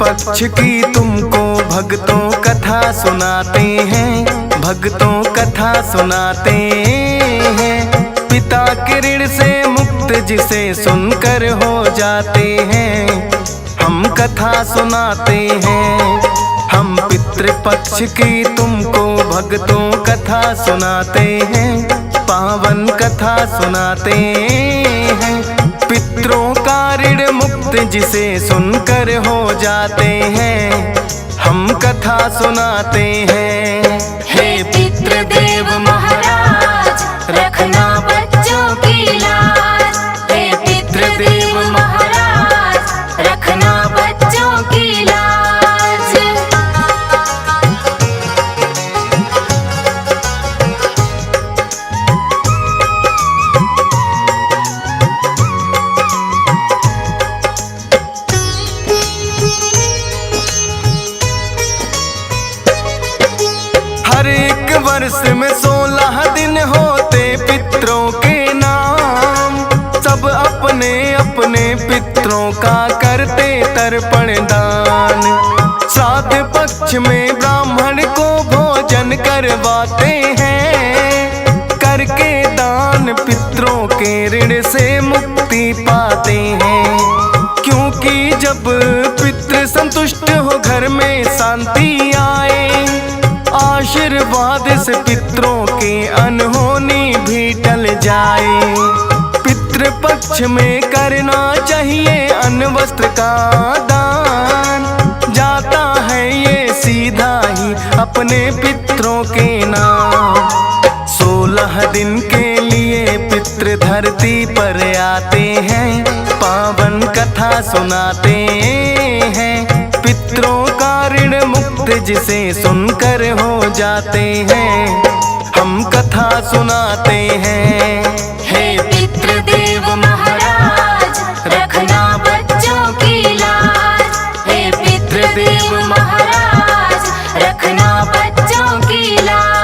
पितृपक्ष की तुमको भक्तों कथा सुनाते हैं, भक्तों कथा सुनाते हैं। पिता के ऋण से मुक्त जिसे सुनकर हो जाते हैं, हम कथा सुनाते हैं। हम पितृपक्ष की तुमको भक्तों कथा सुनाते हैं, पावन कथा सुनाते हैं। पितरों का ऋण मुक्त जिसे सुनकर हो जाते हैं, हम कथा सुनाते हैं। हे पितृदेव महाराज, रखना बच्चों की लाज। हे पितृदेव महाराज, रखना बच्चों की लाज। हर एक वर्ष में 16 दिन होते पितरों के नाम। सब अपने अपने पितरों का करते तर्पण दान। श्राद्ध पक्ष में ब्राह्मण को भोजन करवाते हैं, करके दान पितरों के ऋण से मुक्ति पाते हैं। क्योंकि जब पितृ संतुष्ट हो घर में शांति आए, आशीर्वाद से पितरों के अनहोनी भी टल जाए। पितृपक्ष में करना चाहिए अन्न वस्त्र का दान, जाता है ये सीधा ही अपने पितरों के नाम। 16 दिन के लिए पितृ धरती पर आते हैं, पावन कथा सुनाते हैं। पितरों का ऋण मुक्त जिसे सुनकर हो जाते हैं, हम कथा सुनाते हैं। हे पितृदेव महाराज, रखना बच्चों की लाज। हे पितृदेव महाराज, रखना बच्चों की लाज।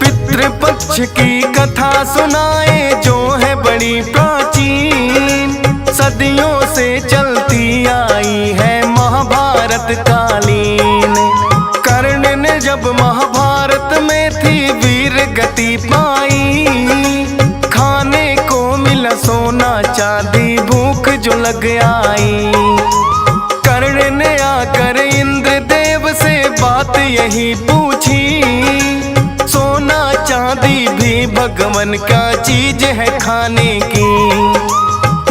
पितृपक्ष की कथा सुनाए जो है बड़ी प्राचीन, सदियों से चलती आई है महाभारत कालीन। कर्ण ने जब महाभारत में थी वीर गति पाई, खाने को मिला सोना चांदी भूख जो लग आई। कर्ण ने आकर इंद्रदेव से बात यही पूछी, सोना चांदी भी भगवान का चीज है खाने की।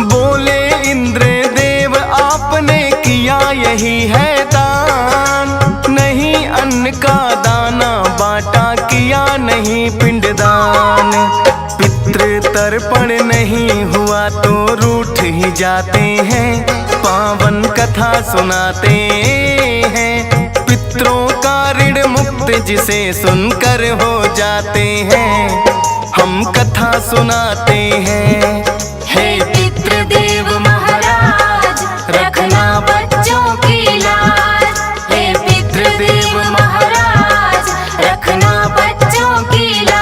बोले इंद्रदेव आपने किया यही है दान, नहीं अन्न का दाना बांटा, किया नहीं पिंडदान। पितृ तर्पण नहीं हुआ तो रूठ ही जाते हैं, पावन कथा सुनाते हैं। पितरों का ऋण मुक्त जिसे सुनकर हो जाते हैं, हम कथा सुनाते हैं। हे पितृदेव महाराज, रखना बच्चों की लाज। हे पितृदेव महाराज, रखना बच्चों की लाज।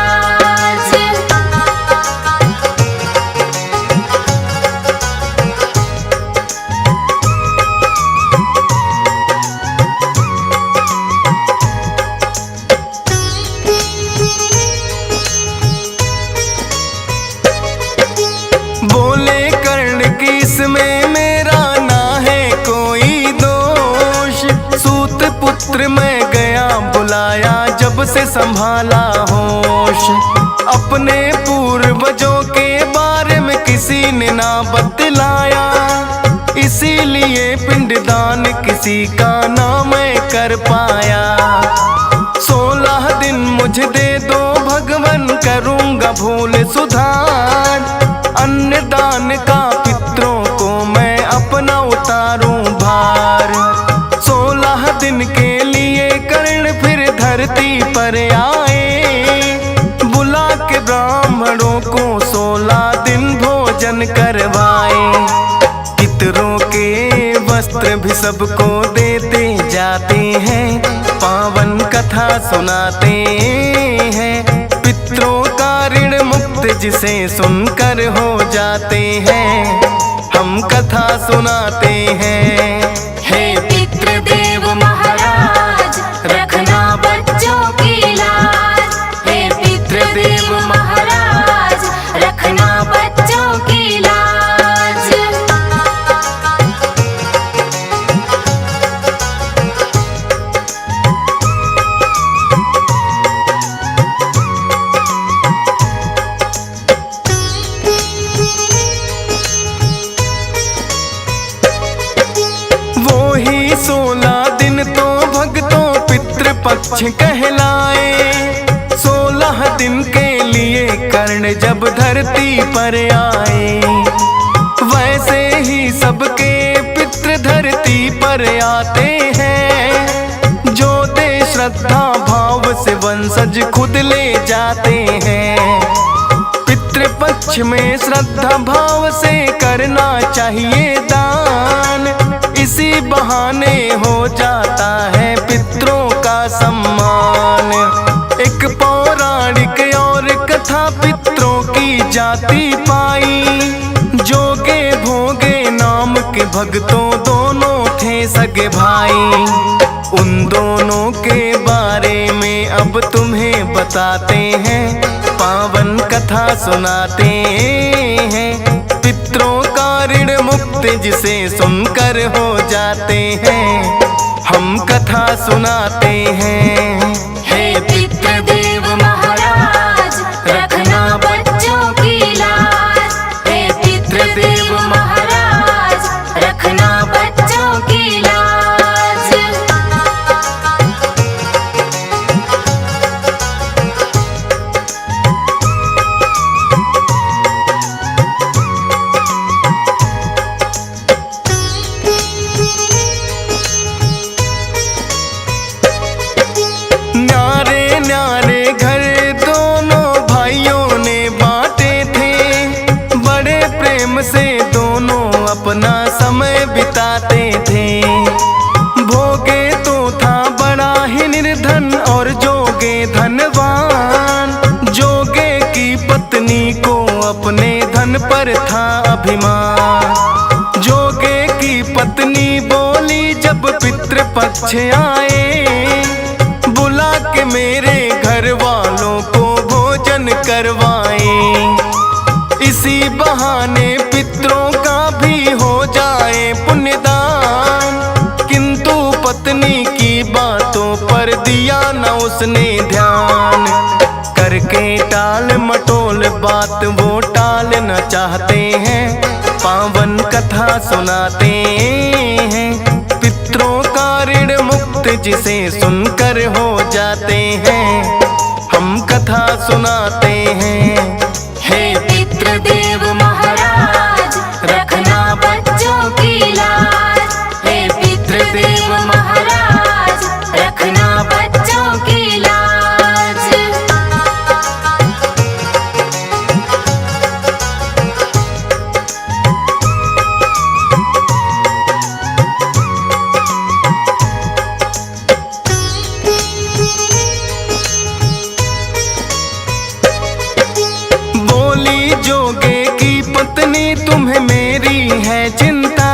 बोले कर्ण की इसमें मेरा ना है कोई दोष, सूत पुत्र मैं गया बुलाया जब से संभाला होश। अपने पूर्वजों के बारे में किसी ने ना बतलाया, इसीलिए पिंडदान किसी का ना मैं कर पाया। 16 दिन मुझे दे दो भगवान, करूँगा भूल सुधार। अन्नदान का पितरों को मैं अपना उतारूं भार। 16 दिन के लिए कर्ण फिर धरती पर आए, बुला के ब्राह्मणों को 16 दिन भोजन करवाए। पितरों सबको देते जाते हैं, पावन कथा सुनाते हैं। पितरों का ऋण मुक्त जिसे सुनकर हो जाते हैं, हम कथा सुनाते हैं। हे पितृदेव महाराज, रखना बच्चों की लाज। हे पितृदेव महाराज, रखना बच्चों की लाज। वो ही 16 दिन तो भक्तों पितृपक्ष कहलाए। 16 दिन के लिए कर्ण जब धरती पर आए, वैसे ही सबके पितृ धरती पर आते हैं। जो दे श्रद्धा भाव से वंशज खुद ले जाते हैं। पितृपक्ष में श्रद्धा भाव से करना चाहिए दान, इसी बहाने हो जाता है पितरों का सम्मान। एक पौराणिक और कथा पितरों की जाति पाई। जोगे भोगे नाम के भक्तों दोनों थे सगे भाई। उन दोनों के बारे में अब तुम्हें बताते हैं, पावन कथा सुनाते हैं। पितरों का ऋण मुक्त जिसे सुनकर हो जाते हैं, हम कथा सुनाते हैं। हे पितृदेव महाराज, रखना बच्चों की लाज। हे पितृदेव महाराज, रखना बच्चों की लाज। न्यारे न्यारे घर दोनों भाइयों ने बांटे थे। बड़े प्रेम से दोनों अपना समय बिताते थे। भोगे तो था बड़ा ही निर्धन और जोगे धनवान। जोगे की पत्नी को अपने धन पर था अभिमान। जोगे की पत्नी बोली जब पितृपक्ष आए, बुला के मेरे घर वालों को भोजन करवाए। इसी बहाने पितरों का भी हो जाए पुण्यदान। किंतु पत्नी की बातों पर दिया न उसने ध्यान। करके टाल मटोल बात वो टाल न चाहते हैं, पावन कथा सुनाते हैं। पितरों का ऋण मुक्त जिसे सुनकर हो जाते हैं, हम कथा सुनाते हैं। हे पितृदेव महाराज, रखना बच्चों की लाज। हे पितृदेव महाराज, रखना बच्चों की लाज। जोगे की पत्नी तुम्हें मेरी है चिंता।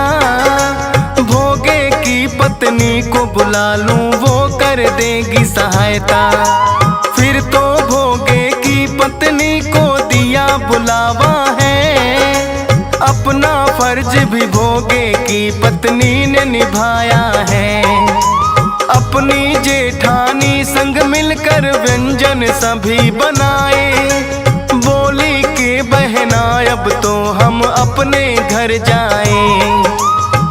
भोगे की पत्नी को बुला लूं वो कर देगी सहायता। फिर तो भोगे की पत्नी को दिया बुलावा है। अपना फर्ज भी भोगे की पत्नी ने निभाया है। अपनी जेठानी संग मिलकर व्यंजन सभी बनाए। बोली के बहना अब तो हम अपने घर जाएं।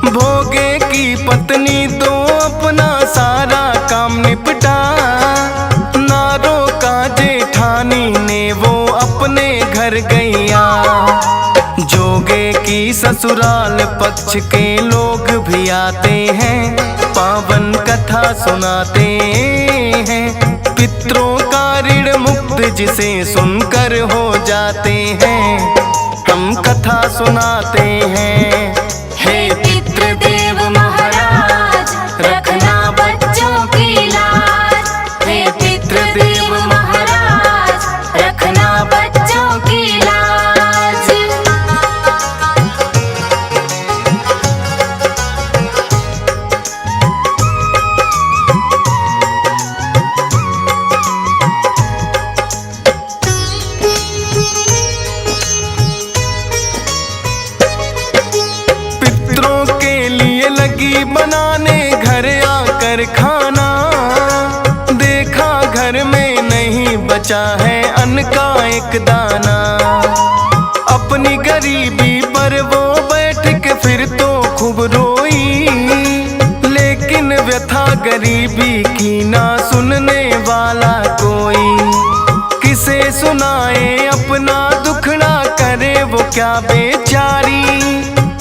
भोगे की पत्नी तो अपना सारा काम निपटा। नारों का जेठानी ने वो अपने घर गईया। जोगे की ससुराल पक्ष के लोग भी आते हैं, पावन कथा सुनाते हैं। पितरों का ऋण मुक्त जिसे सुनकर हो जाते हैं, हम कथा सुनाते हैं। हे पितृदेव महाराज, बचा है अन्न का एक दाना। अपनी गरीबी पर वो बैठ के फिर तो खूब रोई, लेकिन व्यथा गरीबी की ना सुनने वाला कोई। किसे सुनाए अपना दुखड़ा, करे वो क्या बेचारी।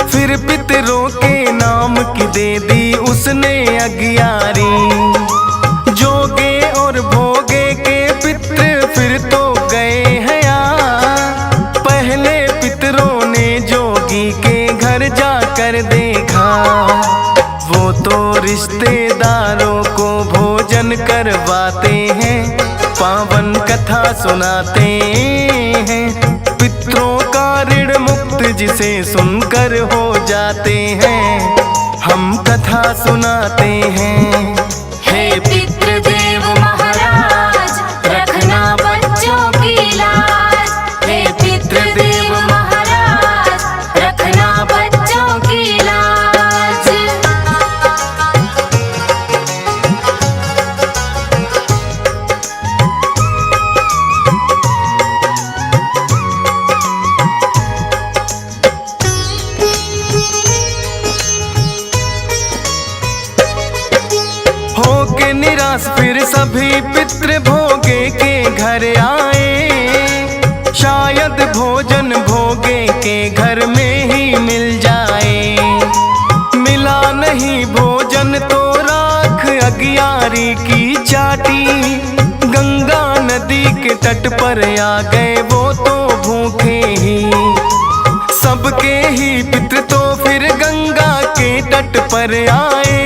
फिर पितरों के नाम की दे दी उसने अगियारी। जोगे और भोगे के पितर फिर तो गए हैं यार। पहले पितरों ने जोगी के घर जाकर देखा, वो तो रिश्तेदारों को भोजन करवाते हैं, पावन कथा सुनाते हैं। पितरों का ऋण मुक्त जिसे सुनकर हो जाते हैं, हम कथा सुनाते हैं। हे पितृदेव महाराज, रखना बच्चों की लाज। हे पितृदेव महाराज, रखना बच्चों की लाज। होके निराश फिर सभी पितृ भोगे के घर आए। शायद भोजन भोगे के घर में ही मिल जाए। मिला नहीं भोजन तो राख अगियारी की चाटी। गंगा नदी के तट पर आ गए वो तो भूखे ही। सबके ही पितृ तो फिर गंगा के तट पर आए।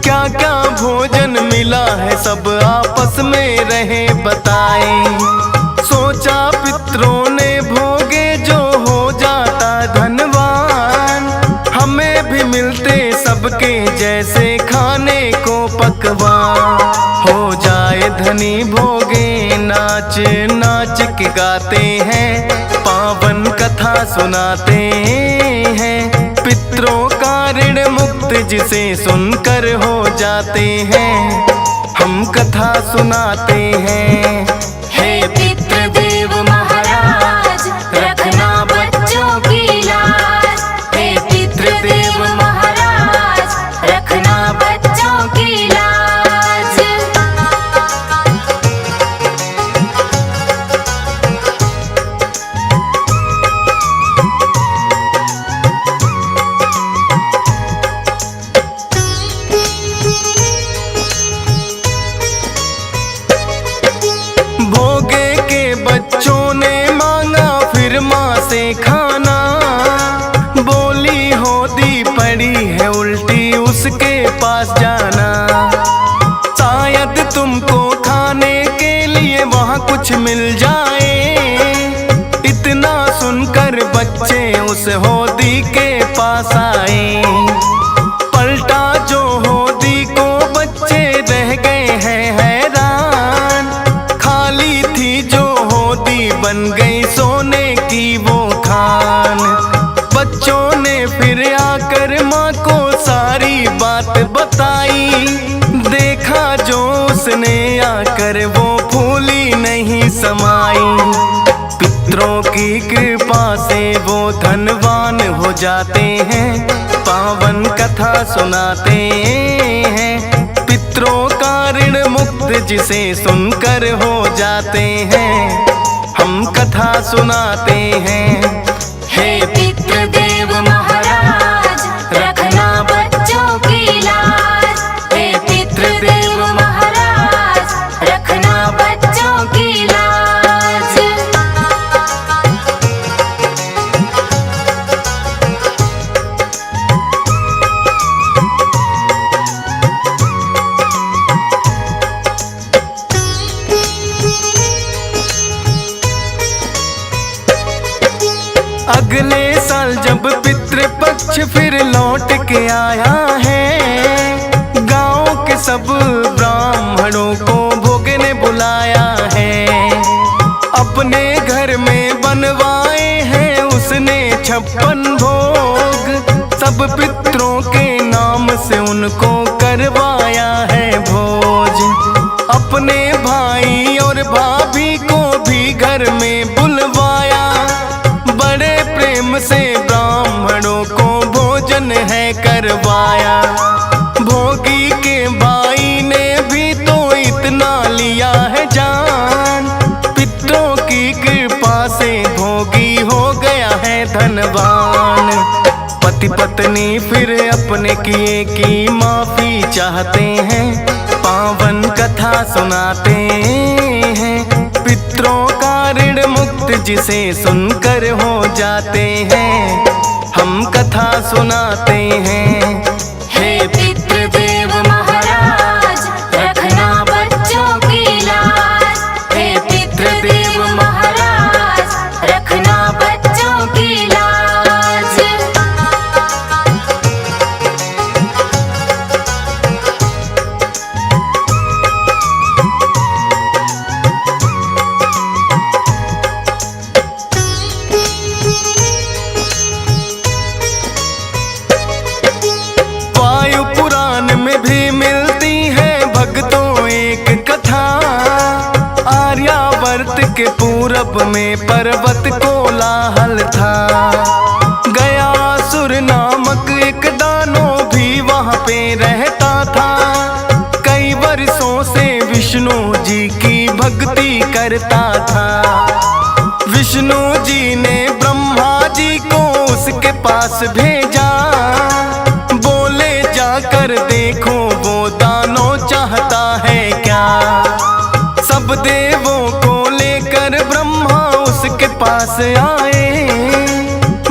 क्या क्या भोजन मिला है सब आपस में रहे बताए। सोचा पितरों ने भोगे जो हो जाता धनवान, हमें भी मिलते सबके जैसे खाने को पकवान। हो जाए धनी भोगे नाच नाच के गाते हैं, पावन कथा सुनाते हैं। पितरों का ऋण मुक्त जिसे सुनकर हो जाते हैं, हम कथा सुनाते हैं। हे पितृदेव महाराज, रखना बच्चों की लाज। हे पितृदेव महाराज, रखना बच्चों की लाज। भोगे के बच्चों ने मांगा फिर माँ से खाना। बोली होदी पड़ी है उल्टी उसके पास जाना। शायद तुमको खाने के लिए वहाँ कुछ मिल जाए। इतना सुनकर बच्चे उस होदी के पास आए। पलटा जो होदी को बच्चे रह गए हैं हैरान। खाली थी जो होदी बन गई सोने की वो खान। बच्चों ने फिर आकर माँ को सारी बात बताई। देखा जो उसने आकर वो फूली नहीं समाई। पितरों की कृपा से वो धनवान हो जाते हैं, पावन कथा सुनाते हैं। पितरों का ऋण मुक्त जिसे सुनकर हो जाते हैं, हम कथा सुनाते हैं। हे पितृदेव महाराज, रखना बच्चों की लाज। हे पितृदेव महाराज, रखना बच्चों की लाज। अगले साल जब पितृपक्ष फिर लौट के आया है, गांव के सब ब्राह्मणों को भोगे ने बुलाया है। अपने घर में बनवाए हैं उसने 56 भोग। सब पितरों के नाम से उनको करवाया है भोज। अपने भाई और भाई पत्नी फिर अपने किए की माफी चाहते हैं, पावन कथा सुनाते हैं। पितरों का ऋण मुक्त जिसे सुनकर हो जाते हैं, हम कथा सुनाते हैं। हे पितृदेव महाराज रखना बच्चों की लाज। हे पितृदेव महाराज रखना बच्चों की लाज। के पूरब में पर्वत कोलाहल था, गयासुर नामक एक दानव भी वहाँ पे रहता था। कई वर्षों से विष्णु जी की भक्ति करता था। विष्णु जी ने ब्रह्मा जी को उसके पास भेजा, बोले जाकर देखो वो दानव चाहता है क्या। सब देवों को ब्रह्मा उसके पास आए,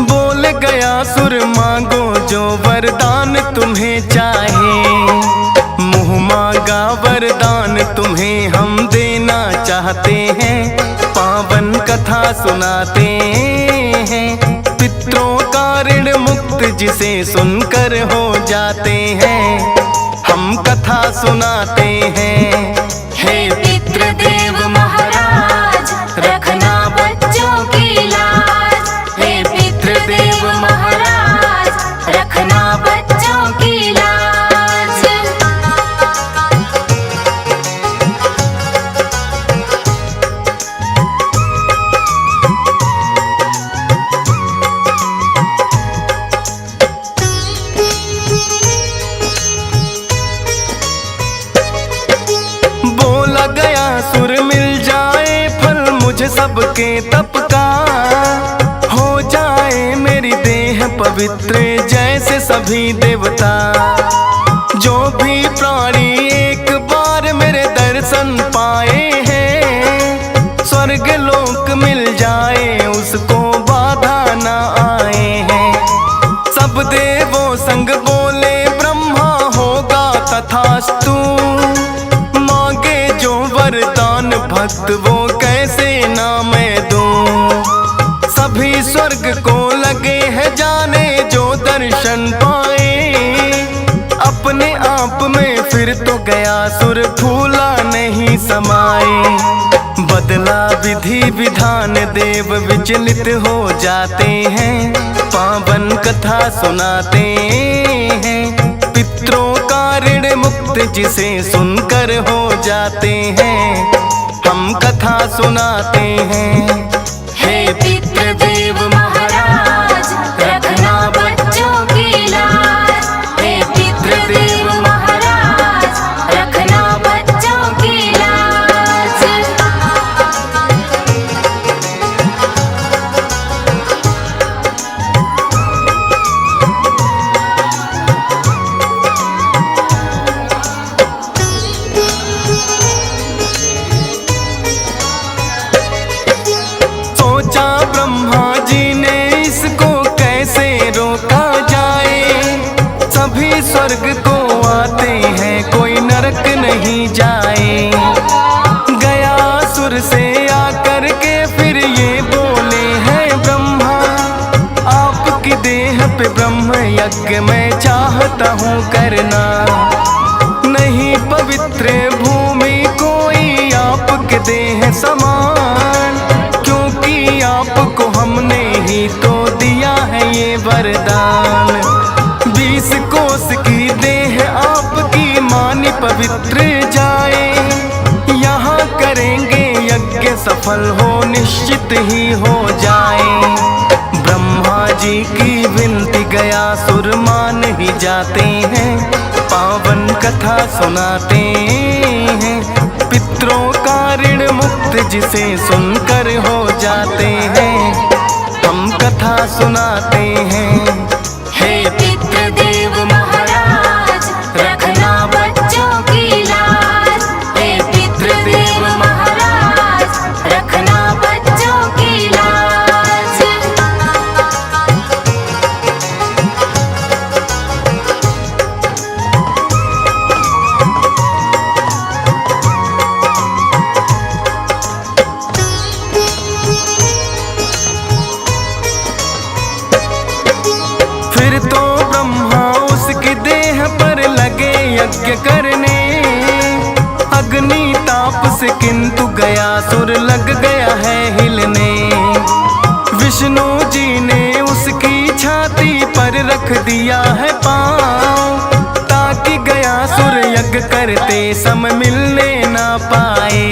बोल गया सुर मांगो जो वरदान तुम्हें चाहे। मुँह मांगा वरदान तुम्हें हम देना चाहते हैं, पावन कथा सुनाते हैं। पितरों का ऋण मुक्त जिसे सुनकर हो जाते हैं, हम कथा सुनाते हैं। हे पितृदेव महाराज रखना बच्चों की लाज। हे पितृदेव महाराज रखना बच्चों की लाज। बोला गया सुर मिल जाए फल मुझे सबके तप का, हो जाए मेरी देह पवित्र जैसे सभी देवता। जो भी प्राणी एक बार मेरे दर्शन पाए हैं, स्वर्ग लोक मिल जाए उसको बाधा ना आए हैं। सब देवों संग बोले ब्रह्मा होगा तथास्तु, मांगे जो वरदान भक्त वो कैसे ना मैं दूं। सभी स्वर्ग को लगे है जाने जो दर्शन पाए, अपने आप में फिर तो गया सुर फूला नहीं समाए। बदला विधि विधान देव विचलित हो जाते हैं, पावन कथा सुनाते हैं। पितरों का ऋण मुक्त जिसे सुनकर हो जाते हैं, हम कथा सुनाते हैं। हे पितृदेव महाराज रखना बच्चों की लाज। हे पितृदेव महाराज रखना बच्चों की लाज। सोचा ब्रह्मा जी ने इसको कैसे रोका जाए। सभी स्वर्ग को आते हैं कोई नरक नहीं जाए। गया सुर से आकर के फिर ये बोले हैं ब्रह्मा, आपकी देह पे ब्रह्म यज्ञ मैं चाहता हूँ करना। नहीं पवित्र भूमि कोई आपके देह समान, क्योंकि आपको हमने ही तो दिया है ये वरदान। 20 कोस की देह आपकी मानी पवित्र जाए, यहाँ करेंगे यज्ञ सफल हो निश्चित ही हो जाए। ब्रह्मा जी की विनती गया सुर मान ही जाते हैं, पावन कथा सुनाते हैं। पितरों का ऋण मुक्त जिसे सुनकर हो जाते हैं, हम कथा सुनाते हैं। हे से किंतु गयासुर लग गया है हिलने। विष्णु जी ने उसकी छाती पर रख दिया है पाँव, ताकि गयासुर यज्ञ करते समय मिलने ना पाए।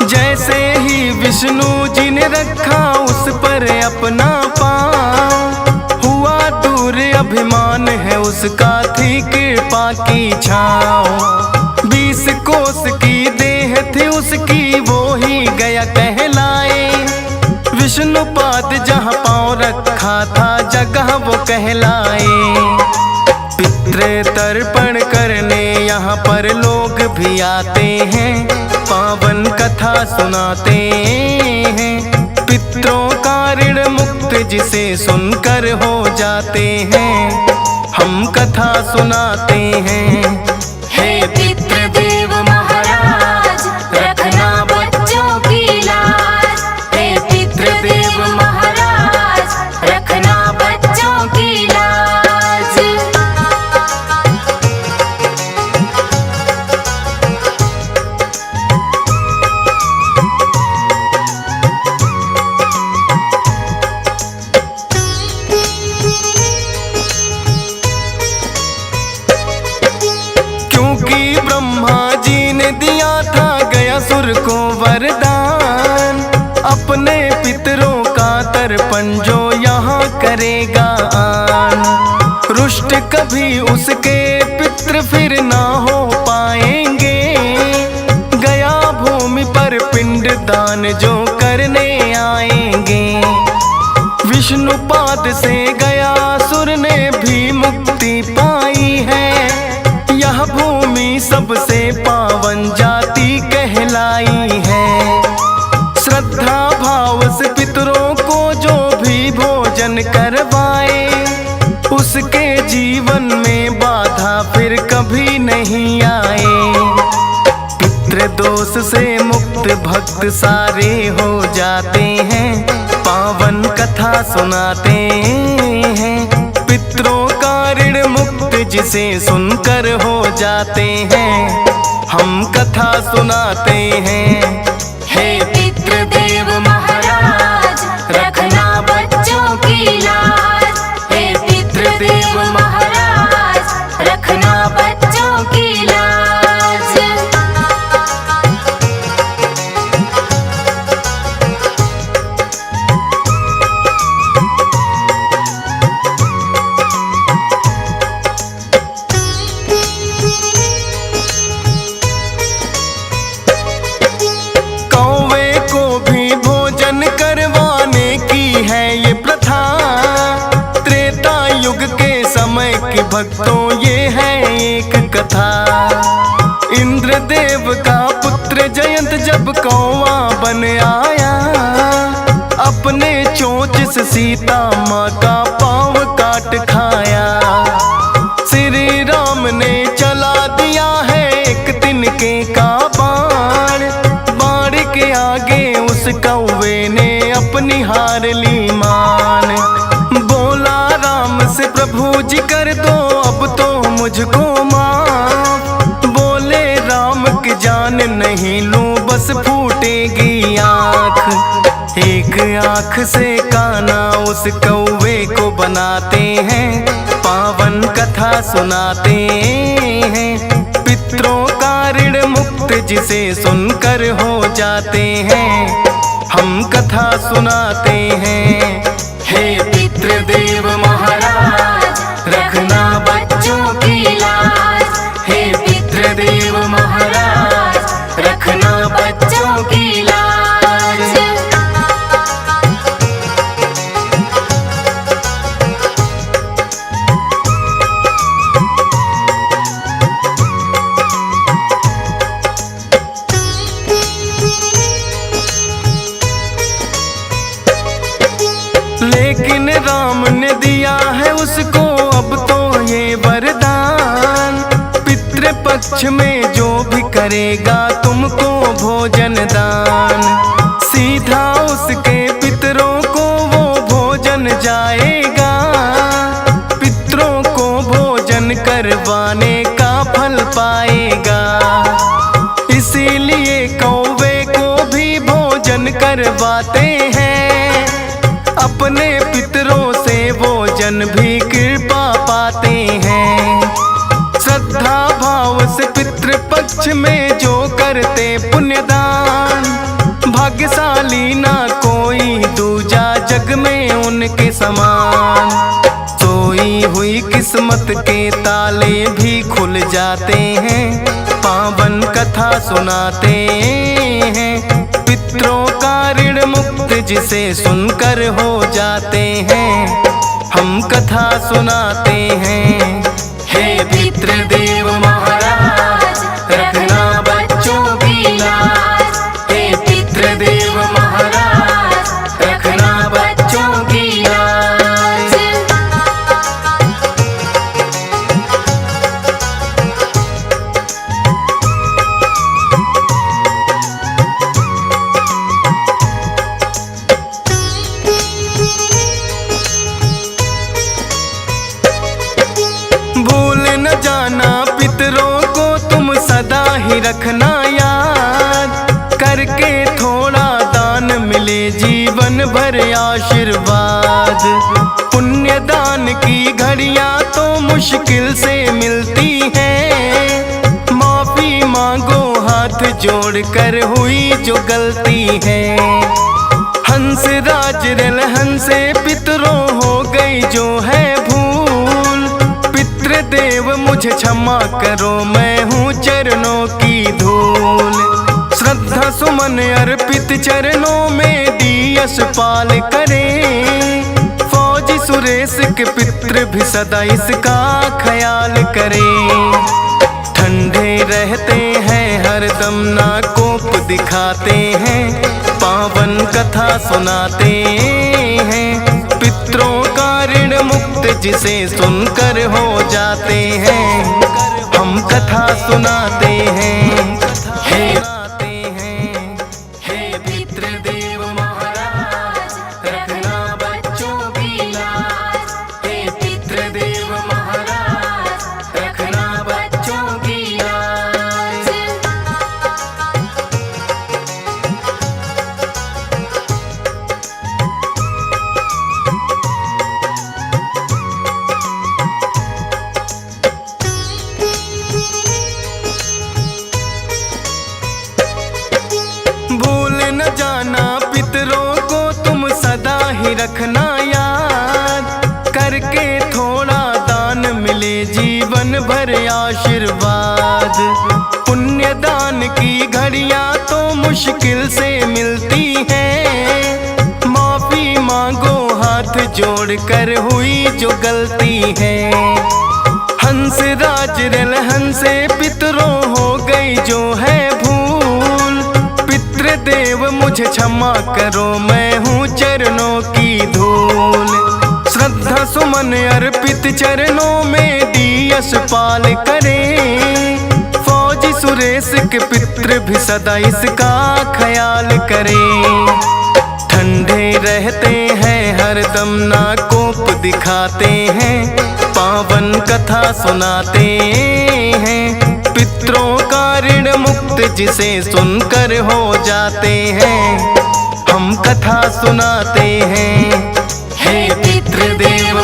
जैसे ही विष्णु जी ने रखा उस पर अपना पाँव, हुआ दूर अभिमान है उसका, थी कृपा की छाँव। 20 कोस की देह थी उसकी, वो ही गया कहलाए। विष्णुपाद जहाँ पाँव रखा था जगह वो कहलाए। पितृ तर्पण करने यहाँ पर लोग भी आते हैं, पावन कथा सुनाते हैं। पितरों का ऋण मुक्त जिसे सुनकर हो जाते हैं, हम कथा सुनाते हैं। हे पितृदेव महाराज, रखना बच्चों की लाज। हे पितृदेव महाराज, रखना बच्चों की लाज। क्योंकि ब्रह्मा जी ने दिया था गयासुर को वरदान, अपने पितरों का तर्पण जो यहाँ करेगा आन। रुष्ट कभी उसके पितृ फिर ना हो पाएंगे, गया भूमि पर पिंड दान जो करने आएंगे। विष्णुपाद से गयासुर ने भी मुक्ति पाई है, यह भूमि सबसे पावन जाति कहलाई है। श्रद्धा भाव से पितरों को जो भी भोजन करवाए, उसके जीवन में बाधा फिर कभी नहीं आए। पितृ दोष से मुक्त भक्त सारे हो जाते हैं, पावन कथा सुनाते हैं। पितरों का ऋण मुक्त जिसे सुनकर हो जाते हैं, हम कथा सुनाते हैं। हे पितृदेव महाराज, रखना बच्चों की लाज। हे पितृदेव महाराज, रखना बच्चों की लाज। कौवे को भी भोजन करवाने की है ये प्रथा, त्रेता युग के समय की भक्तों ये है एक कथा। इंद्रदेव का पुत्र जयंत जब कौवा बन आया, अपने चोंच से सीता माँ का पाँव काट खाया। श्री राम ने चला दिया है एक तिनके का बाण, बाण के आगे उस कौवे ने अपनी हार ली मान। बोला राम से प्रभु जी कर दो अब तो मुझको माफ, बोले राम की जान नहीं लूं बस फूटेगी आँख। एक आँख से काना उस कौवे को बनाते हैं, पावन कथा सुनाते हैं। पितरों का ऋण मुक्त जिसे सुनकर हो जाते हैं, हम कथा सुनाते हैं। हे पितृदेव महाराज, रखना बच्चों की लाज। हे पितृदेव महाराज, रखना बच्चों की लाज। लेकिन राम ने दिया है उसको अब तो ये वरदान, पितृपक्ष में जो भी करेगा तुमको भोजन दान, सीधा उसके पितरों को वो भोजन जाएगा। पितरों को भोजन करवाने का फल पाएगा, इसीलिए करवाते हैं। अपने पितरों से वो जन भी कृपा पाते हैं। श्रद्धा भाव से पितृपक्ष में जो करते पुण्यदान, भाग्यशाली ना कोई दूजा जग में उनके समान। सोई हुई किस्मत के ताले भी खुल जाते हैं, पावन कथा सुनाते हैं। पितरों का ऋण मुक्त जिसे सुनकर हो जाते हैं, हम कथा सुनाते हैं। हे पितृदेव महाराज रखना बच्चों की लाज। हे पितृदेव महाराज रखना बच्चों की लाज। भूल न जाना पितरों को तुम सदा ही रखना याद। करके थोड़ा दान मिले जीवन भर आशीर्वाद। पुण्य दान की घड़ियां तो मुश्किल से मिलती हैं। माफी मांगो हाथ जोड़कर हुई जो गलती है। हंस राज रलहन से पितरों हो गई जो है भूल। पितृदेव मुझे क्षमा करो मैं हूँ चरणों की धूल। श्रद्धा सुमन अर्पित चरणों में दियश पाल करे। फौजी सुरेश के पितृ भी सदा इसका ख्याल करे। ठंडे रहते हैं हरदम ना कोप दिखाते हैं, पावन कथा सुनाते हैं। पितरों का ऋण मुक्त जिसे सुनकर हो जाते हैं, हम कथा सुनाते हैं। हे पितृदेव महाराज रखना बच्चों की लाज। हे पितृदेव महाराज रखना बच्चों की लाज। भूल न जाना पितरों को तुम सदा ही रखना याद। करके थोड़ा दान मिले जीवन भर आशीर्वाद। पुण्य दान की घड़ियां तो मुश्किल से मिलती हैं। माफी मांगो हाथ जोड़कर हुई जो गलती है। हंस राज रलहन से पितरों हो गई जो है भूल। पितृदेव मुझे क्षमा करो मैं हूँ चरणों की धूल। श्रद्धा सुमन अर्पित चरणों में दियश पाल करे। फौजी सुरेश के पितृ भी सदा इसका ख्याल करे। ठंडे रहते हैं हरदम ना कोप दिखाते हैं, पावन कथा सुनाते हैं। पितरों का ऋण मुक्त जिसे सुनकर हो जाते हैं, हम कथा सुनाते हैं। हे पितृदेव